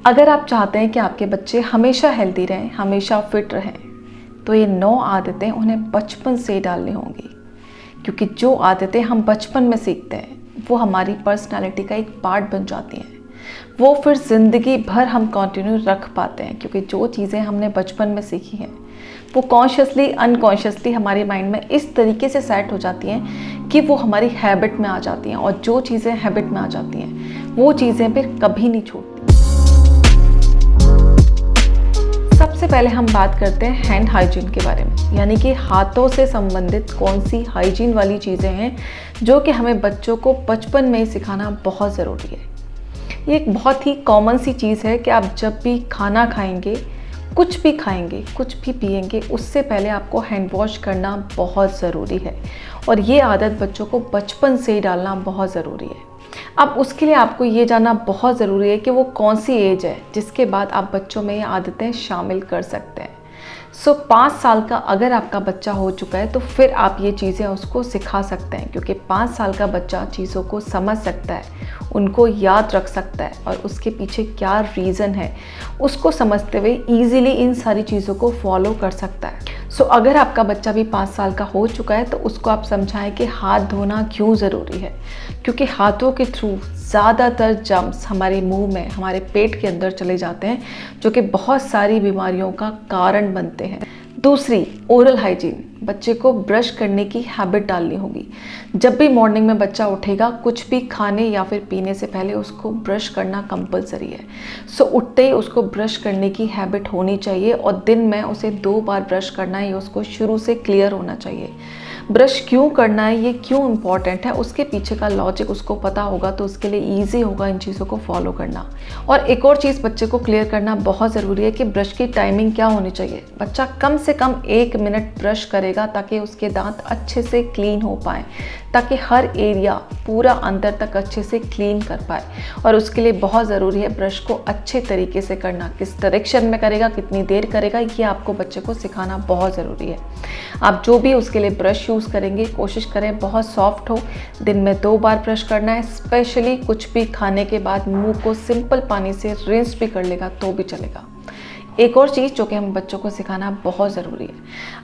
अगर आप चाहते हैं कि आपके बच्चे हमेशा हेल्दी रहें, हमेशा फिट रहें, तो ये 9 आदतें उन्हें बचपन से डालनी होंगी, क्योंकि जो आदतें हम बचपन में सीखते हैं वो हमारी पर्सनालिटी का एक पार्ट बन जाती हैं। वो फिर ज़िंदगी भर हम कंटिन्यू रख पाते हैं, क्योंकि जो चीज़ें हमने बचपन में सीखी हैं वो कॉन्शियसली अनकॉन्शियसली हमारे माइंड में इस तरीके से सेट हो जाती हैं कि वो हमारी हैबिट में आ जाती हैं, और जो चीज़ें हैबिट में आ जाती हैं वो चीज़ें फिर कभी नहीं छूटती। सबसे पहले हम बात करते हैं हैंड हाइजीन के बारे में, यानी कि हाथों से संबंधित कौन सी हाइजीन वाली चीज़ें हैं जो कि हमें बच्चों को बचपन में ही सिखाना बहुत ज़रूरी है। ये एक बहुत ही कॉमन सी चीज़ है कि आप जब भी खाना खाएंगे, कुछ भी खाएंगे, कुछ भी पिएंगे, उससे पहले आपको हैंड वॉश करना बहुत ज़रूरी है, और ये आदत बच्चों को बचपन से ही डालना बहुत ज़रूरी है। अब उसके लिए आपको ये जानना बहुत ज़रूरी है कि वो कौन सी एज है जिसके बाद आप बच्चों में ये आदतें शामिल कर सकते हैं। 5 साल का अगर आपका बच्चा हो चुका है तो फिर आप ये चीज़ें उसको सिखा सकते हैं, क्योंकि 5 साल का बच्चा चीज़ों को समझ सकता है, उनको याद रख सकता है, और उसके पीछे क्या रीज़न है उसको समझते हुए ईज़िली इन सारी चीज़ों को फॉलो कर सकता है। अगर आपका बच्चा भी 5 साल का हो चुका है तो उसको आप समझाएं कि हाथ धोना क्यों ज़रूरी है, क्योंकि हाथों के थ्रू ज़्यादातर जर्म्स हमारे मुंह में, हमारे पेट के अंदर चले जाते हैं, जो कि बहुत सारी बीमारियों का कारण बनते हैं। दूसरी, ओरल हाइजीन। बच्चे को ब्रश करने की हैबिट डालनी होगी। जब भी मॉर्निंग में बच्चा उठेगा, कुछ भी खाने या फिर पीने से पहले उसको ब्रश करना कंपलसरी है। उठते ही उसको ब्रश करने की हैबिट होनी चाहिए, और दिन में उसे 2 बार ब्रश करना है, ये उसको शुरू से क्लियर होना चाहिए। ब्रश क्यों करना है, ये क्यों इम्पॉर्टेंट है, उसके पीछे का लॉजिक उसको पता होगा तो उसके लिए ईजी होगा इन चीज़ों को फॉलो करना। और एक और चीज़ बच्चे को क्लियर करना बहुत ज़रूरी है कि ब्रश की टाइमिंग क्या होनी चाहिए। बच्चा कम से कम 1 मिनट ब्रश करेगा ताकि उसके दांत अच्छे से क्लीन हो पाए, ताकि हर एरिया पूरा अंदर तक अच्छे से क्लीन कर पाए। और उसके लिए बहुत ज़रूरी है ब्रश को अच्छे तरीके से करना। किस डायरेक्शन में करेगा, कितनी देर करेगा, ये आपको बच्चे को सिखाना बहुत ज़रूरी है। आप जो भी उसके लिए ब्रश यूज़ करेंगे, कोशिश करें बहुत सॉफ्ट हो। दिन में 2 बार ब्रश करना है। स्पेशली कुछ भी खाने के बाद मुंह को सिंपल पानी से रिंस भी कर लेगा तो भी चलेगा। एक और चीज़ जो कि हम बच्चों को सिखाना बहुत ज़रूरी है,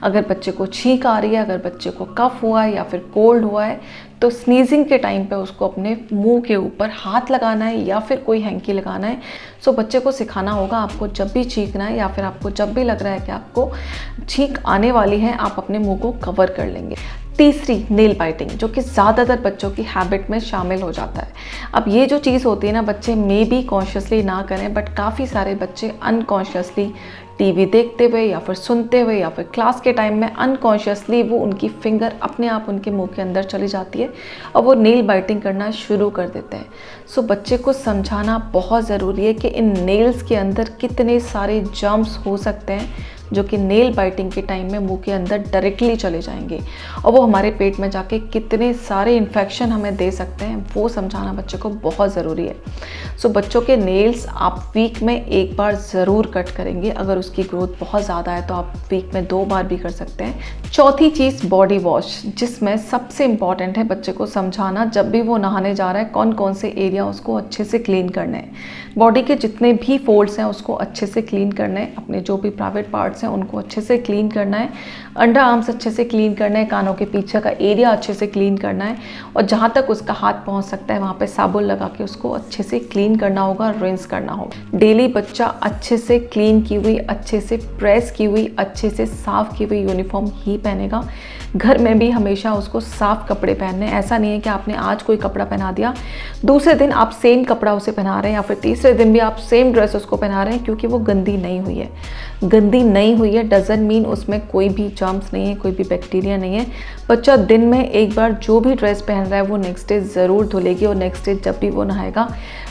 अगर बच्चे को छींक आ रही है, अगर बच्चे को कफ हुआ है या फिर कोल्ड हुआ है, तो स्नीजिंग के टाइम पे उसको अपने मुंह के ऊपर हाथ लगाना है या फिर कोई हैंकी लगाना है। बच्चे को सिखाना होगा, आपको जब भी छींकना है या फिर आपको जब भी लग रहा है कि आपको छींक आने वाली है, आप अपने मुंह को कवर कर लेंगे। तीसरी, नेल बाइटिंग, जो कि ज़्यादातर बच्चों की हैबिट में शामिल हो जाता है। अब ये जो चीज़ होती है ना, बच्चे मे बी कॉन्शियसली ना करें, बट काफ़ी सारे बच्चे अनकॉन्शियसली टीवी देखते हुए या फिर सुनते हुए या फिर क्लास के टाइम में अनकॉन्शियसली वो उनकी फिंगर अपने आप उनके मुंह के अंदर चली जाती है और वो नेल बाइटिंग करना शुरू कर देते हैं। बच्चे को समझाना बहुत ज़रूरी है कि इन नेल्स के अंदर कितने सारे जर्म्स हो सकते हैं जो कि नेल बाइटिंग के टाइम में मुंह के अंदर डायरेक्टली चले जाएंगे, और वो हमारे पेट में जाके कितने सारे इन्फेक्शन हमें दे सकते हैं, वो समझाना बच्चे को बहुत ज़रूरी है। बच्चों के नेल्स आप वीक में 1 बार ज़रूर कट करेंगे। अगर उसकी ग्रोथ बहुत ज़्यादा है तो आप वीक में 2 बार भी कर सकते हैं। चौथी चीज़, बॉडी वॉश, जिसमें सबसे इम्पॉर्टेंट है बच्चे को समझाना जब भी वो नहाने जा रहा है कौन कौन से एरिया उसको अच्छे से क्लीन करने हैं। बॉडी के जितने भी फोल्ड्स हैं उसको अच्छे से क्लीन करना है, अपने जो भी प्राइवेट पार्ट्स हैं उनको अच्छे से क्लीन करना है, अंडर आर्म्स अच्छे से क्लीन करना है, कानों के पीछे का एरिया अच्छे से क्लीन करना है, और जहाँ तक उसका हाथ पहुँच सकता है वहाँ पे साबुन लगा के उसको अच्छे से क्लीन करना होगा, रिंस करना होगा। डेली बच्चा अच्छे से क्लीन की हुई, अच्छे से प्रेस की हुई, अच्छे से साफ़ की हुई यूनिफॉर्म ही पहनेगा। घर में भी हमेशा उसको साफ़ कपड़े पहनने। ऐसा नहीं है कि आपने आज कोई कपड़ा पहना दिया, दूसरे दिन आप सेम कपड़ा उसे पहना रहे हैं, या फिर तीसरे दिन भी आप सेम ड्रेस उसको पहना रहे हैं, क्योंकि वो गंदी नहीं हुई है। गंदी नहीं हुई है डजंट मीन उसमें कोई भी जर्म्स नहीं है, कोई भी बैक्टीरिया नहीं है। बच्चा दिन में 1 बार जो भी ड्रेस पहन रहा है वो नेक्स्ट डे ज़रूर धुलेगी, और नेक्स्ट डे जब भी वो नहाएगा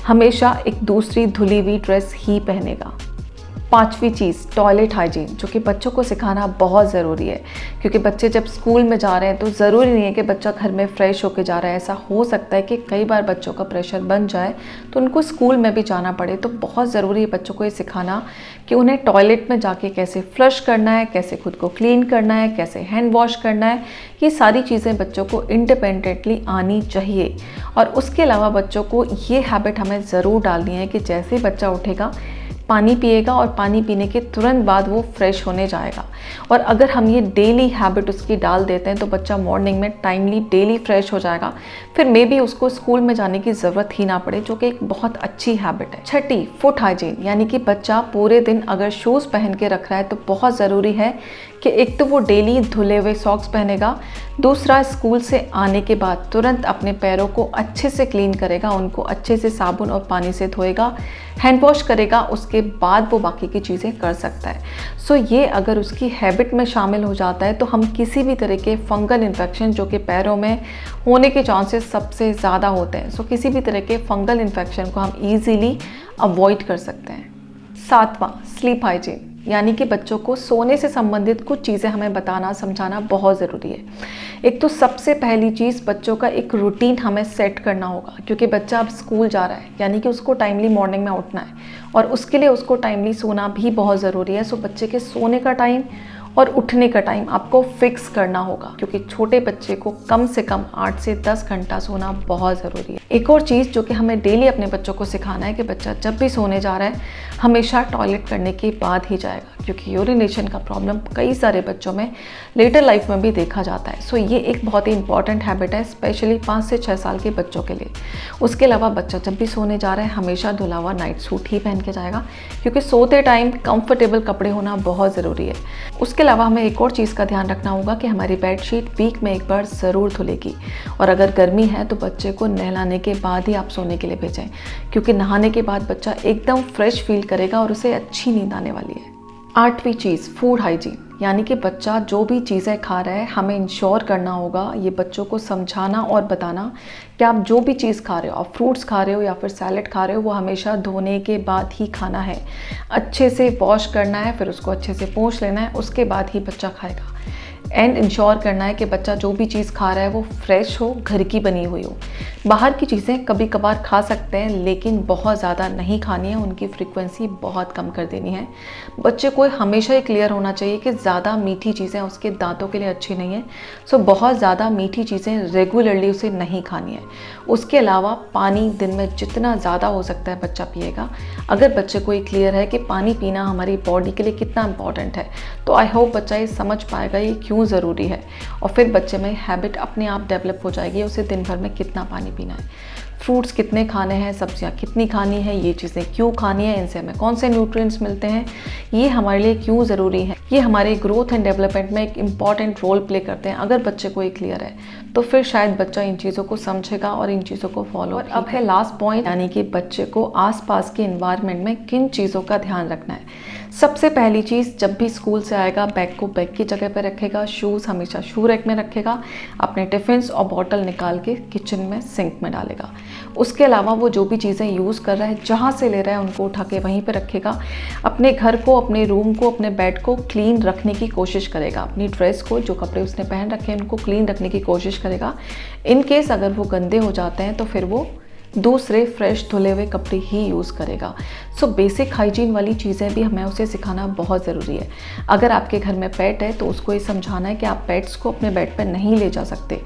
हमेशा एक दूसरी धुली हुई ड्रेस ही पहनेगा। 5वीं चीज़ टॉयलेट हाइजीन, जो कि बच्चों को सिखाना बहुत ज़रूरी है, क्योंकि बच्चे जब स्कूल में जा रहे हैं तो ज़रूरी नहीं है कि बच्चा घर में फ़्रेश होकर जा रहा है। ऐसा हो सकता है कि कई बार बच्चों का प्रेशर बन जाए तो उनको स्कूल में भी जाना पड़े। तो बहुत ज़रूरी है बच्चों को ये सिखाना कि उन्हें टॉयलेट में जाके कैसे फ्लश करना है, कैसे खुद को क्लीन करना है, कैसे हैंड वॉश करना है। ये सारी चीज़ें बच्चों को इंडिपेंडेंटली आनी चाहिए। और उसके अलावा बच्चों को ये हैबिट हमें ज़रूर डालनी है कि जैसे ही बच्चा उठेगा पानी पिएगा और पानी पीने के तुरंत बाद वो फ्रेश होने जाएगा। और अगर हम ये डेली हैबिट उसकी डाल देते हैं तो बच्चा मॉर्निंग में टाइमली डेली फ्रेश हो जाएगा, फिर मे बी उसको स्कूल में जाने की ज़रूरत ही ना पड़े, जो कि एक बहुत अच्छी हैबिट है। छठी, फुट हाइजीन, यानी कि बच्चा पूरे दिन अगर शूज़ पहन के रख रहा है तो बहुत ज़रूरी है कि एक तो वो डेली धुले हुए सॉक्स पहनेगा, दूसरा स्कूल से आने के बाद तुरंत अपने पैरों को अच्छे से क्लीन करेगा, उनको अच्छे से साबुन और पानी से धोएगा, हैंड वॉश करेगा, उसके बाद वो बाकी की चीज़ें कर सकता है। सो ये अगर उसकी हैबिट में शामिल हो जाता है तो हम किसी भी तरह के फंगल इन्फेक्शन, जो कि पैरों में होने के चांसेस सबसे ज़्यादा होते हैं, सो किसी भी तरह के फंगल इन्फेक्शन को हम ईज़िली अवॉइड कर सकते हैं। 7वां, स्लीप हाइजीन, यानी कि बच्चों को सोने से संबंधित कुछ चीज़ें हमें बताना समझाना बहुत ज़रूरी है। एक तो सबसे पहली चीज़, बच्चों का एक रूटीन हमें सेट करना होगा, क्योंकि बच्चा अब स्कूल जा रहा है, यानी कि उसको टाइमली मॉर्निंग में उठना है और उसके लिए उसको टाइमली सोना भी बहुत ज़रूरी है। सो बच्चे के सोने का टाइम और उठने का टाइम आपको फिक्स करना होगा, क्योंकि छोटे बच्चे को कम से कम 8 से 10 घंटा सोना बहुत ज़रूरी है। एक और चीज़ जो कि हमें डेली अपने बच्चों को सिखाना है कि बच्चा जब भी सोने जा रहा है हमेशा टॉयलेट करने के बाद ही जाएगा, क्योंकि यूरिनेशन का प्रॉब्लम कई सारे बच्चों में लेटर लाइफ में भी देखा जाता है। सो ये एक बहुत ही इंपॉर्टेंट हैबिट है, स्पेशली 5 से 6 साल के बच्चों के लिए। उसके अलावा बच्चा जब भी सोने जा रहा है हमेशा धुला हुआ नाइट सूट ही पहन के जाएगा, क्योंकि सोते टाइम कंफर्टेबल कपड़े होना बहुत ज़रूरी है। उसके अलावा हमें एक और चीज़ का ध्यान रखना होगा कि हमारी बेडशीट वीक में एक बार ज़रूर धुलेगी, और अगर गर्मी है तो बच्चे को नहलाने के बाद ही आप सोने के लिए भेजें, क्योंकि नहाने के बाद बच्चा एकदम फ्रेश फील करेगा और उसे अच्छी नींद आने वाली है। 8वीं चीज़, फूड हाइजीन, यानी कि बच्चा जो भी चीज़ें खा रहा है हमें इंश्योर करना होगा, ये बच्चों को समझाना और बताना कि आप जो भी चीज़ खा रहे हो, आप फ्रूट्स खा रहे हो या फिर सैलेड खा रहे हो, वो हमेशा धोने के बाद ही खाना है, अच्छे से वॉश करना है, फिर उसको अच्छे से पोंछ लेना है, उसके बाद ही बच्चा खाएगा। एंड इंश्योर करना है कि बच्चा जो भी चीज़ खा रहा है वो फ्रेश हो, घर की बनी हुई हो। बाहर की चीज़ें कभी कभार खा सकते हैं, लेकिन बहुत ज़्यादा नहीं खानी है, उनकी फ्रीक्वेंसी बहुत कम कर देनी है। बच्चे को हमेशा ये क्लियर होना चाहिए कि ज़्यादा मीठी चीज़ें उसके दांतों के लिए अच्छी नहीं है। सो बहुत ज़्यादा मीठी चीज़ें रेगुलरली उसे नहीं खानी है। उसके अलावा पानी दिन में जितना ज़्यादा हो सकता है बच्चा पिएगा। अगर बच्चे को ये क्लियर है कि पानी पीना हमारी बॉडी के लिए कितना इंपॉर्टेंट है, तो आई होप बच्चा ये समझ पाएगा ये क्यों ज़रूरी है, और फिर बच्चे में हैबिट अपने आप डेवलप हो जाएगी उसे दिन भर में कितना पानी पीना है, फ्रूट्स कितने खाने हैं, सब्जियां कितनी खानी है, ये चीज़ें क्यों खानी है, इनसे हमें कौन से न्यूट्रिएंट्स मिलते हैं, ये हमारे लिए क्यों ज़रूरी है, ये हमारे ग्रोथ एंड डेवलपमेंट में एक इम्पॉर्टेंट रोल प्ले करते हैं। अगर बच्चे को ये क्लियर है तो फिर शायद बच्चा इन चीज़ों को समझेगा और इन चीज़ों को फॉलो। और अब है लास्ट पॉइंट, यानी कि बच्चे को आसपास के एनवायरनमेंट में किन चीज़ों का ध्यान रखना है। सबसे पहली चीज़, जब भी स्कूल से आएगा बैग को बैग की जगह पर रखेगा, शूज़ हमेशा शू रैक में रखेगा, अपने टिफ़िन्स और बॉटल निकाल के किचन में सिंक में डालेगा। उसके अलावा वो जो भी चीज़ें यूज़ कर रहा है, जहाँ से ले रहा है उनको उठा के वहीं पर रखेगा। अपने घर को, अपने रूम को, अपने बेड को क्लीन रखने की कोशिश करेगा। अपनी ड्रेस को, जो कपड़े उसने पहन रखे हैं उनको क्लीन रखने की कोशिश करेगा। इन केस अगर वो गंदे हो जाते हैं तो फिर वो दूसरे फ्रेश धुले हुए कपड़े ही यूज़ करेगा। सो बेसिक हाइजीन वाली चीज़ें भी हमें उसे सिखाना बहुत ज़रूरी है। अगर आपके घर में पेट है तो उसको ये समझाना है कि आप पेट्स को अपने बेड पर नहीं ले जा सकते,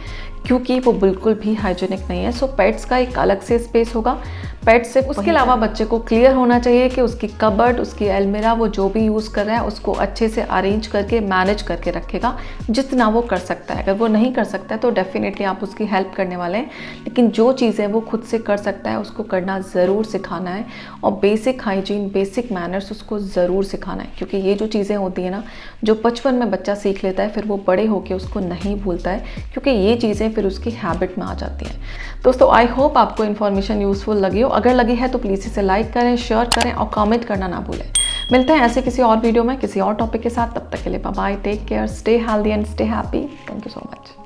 क्योंकि वो बिल्कुल भी हाइजीनिक नहीं है। सो पेट्स का एक अलग से स्पेस होगा पेट से। उसके अलावा बच्चे को क्लियर होना चाहिए कि उसकी कबर्ड, उसकी अलमीरा, वो जो भी यूज़ कर रहा है उसको अच्छे से अरेंज करके मैनेज करके रखेगा जितना वो कर सकता है। अगर वो नहीं कर सकता है तो डेफिनेटली आप उसकी हेल्प करने वाले हैं, लेकिन जो चीज़ें वो खुद से कर सकता है उसको करना ज़रूर सिखाना है, और बेसिक हाइजीन, बेसिक मैनर्स उसको ज़रूर सिखाना है, क्योंकि ये जो चीज़ें होती हैं ना, जो बचपन में बच्चा सीख लेता है फिर वो बड़े होकर उसको नहीं भूलता है, क्योंकि ये चीज़ें फिर उसकी हैबिट में आ जाती हैं। दोस्तों, आई होप आपको इन्फॉर्मेशन यूज़फुल लगी हो। अगर लगी है तो प्लीज़ इसे लाइक करें, शेयर करें और कमेंट करना ना भूलें। मिलते हैं ऐसे किसी और वीडियो में किसी और टॉपिक के साथ। तब तक के लिए bye bye, take care, stay healthy and stay happy. Thank you so much.